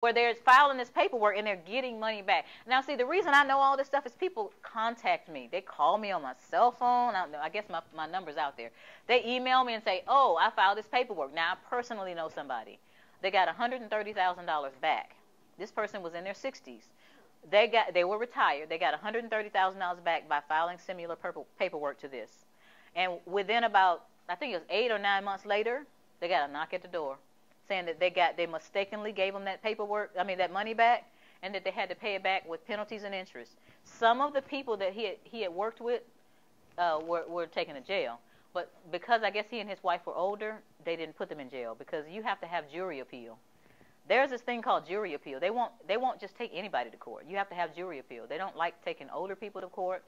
where they're filing this paperwork and they're getting money back. Now, see, the reason I know all this stuff is people contact me. They call me on my cell phone. I guess my number's out there. They email me and say, oh, I filed this paperwork. Now, I personally know somebody. They got $130,000 back. This person was in their 60s. They were retired. They got $130,000 back by filing similar paperwork to this. And within about, I think it was 8 or 9 months later, they got a knock at the door saying that they mistakenly gave them that money back, and that they had to pay it back with penalties and interest. Some of the people that he had worked with were taken to jail, but because I guess he and his wife were older, they didn't put them in jail, because you have to have jury appeal. There's this thing called jury appeal. They won't just take anybody to court. You have to have jury appeal. They don't like taking older people to court,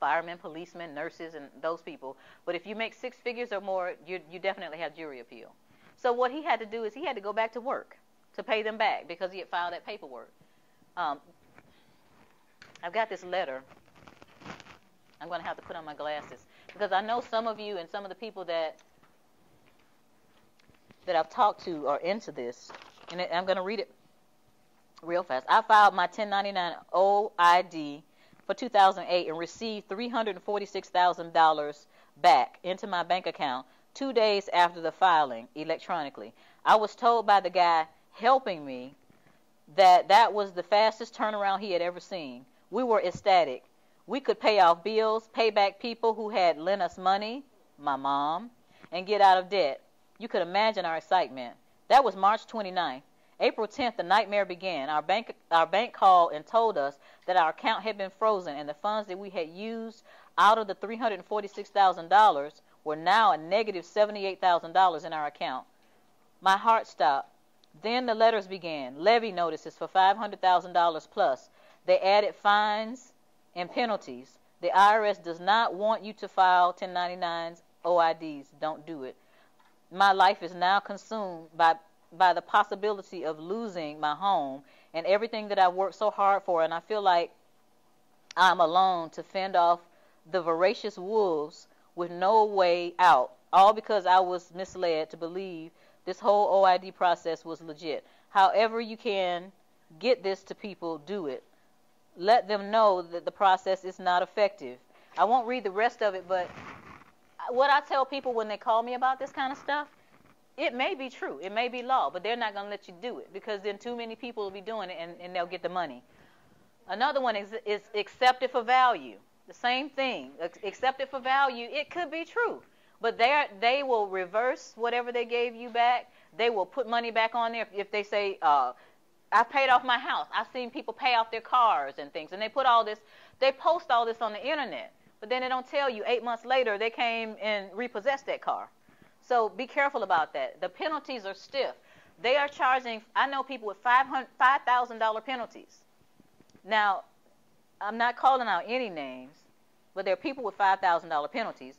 firemen, policemen, nurses, and those people. But if you make 6 figures or more, you definitely have jury appeal. So what he had to do is he had to go back to work to pay them back because he had filed that paperwork. I've got this letter. I'm going to have to put on my glasses because I know some of you and some of the people that I've talked to are into this. And I'm going to read it real fast. I filed my 1099 OID for 2008 and received $346,000 back into my bank account 2 days after the filing electronically. I was told by the guy helping me that was the fastest turnaround he had ever seen. We were ecstatic. We could pay off bills, pay back people who had lent us money, my mom, and get out of debt. You could imagine our excitement. That was March 29th. April 10th, the nightmare began. Our bank called and told us that our account had been frozen and the funds that we had used out of the $346,000 were now a negative $78,000 in our account. My heart stopped. Then the letters began. Levy notices for $500,000 plus. They added fines and penalties. The IRS does not want you to file 1099s, OIDs. Don't do it. My life is now consumed by the possibility of losing my home and everything that I worked so hard for, and I feel like I'm alone to fend off the voracious wolves with no way out, all because I was misled to believe this whole OID process was legit. However you can get this to people, do it. Let them know that the process is not effective. I won't read the rest of it, but what I tell people when they call me about this kind of stuff, it may be true, it may be law, but they're not going to let you do it because then too many people will be doing it and they'll get the money. Another one is accepted for value. The same thing. Accepted for value, it could be true, but they will reverse whatever they gave you back. They will put money back on there if they say, I paid off my house. I've seen people pay off their cars and things, and they post all this on the internet, but then they don't tell you 8 months later they came and repossessed that car. So be careful about that. The penalties are stiff. They are charging, I know people with $5,000 penalties. Now, I'm not calling out any names, but there are people with $5,000 penalties.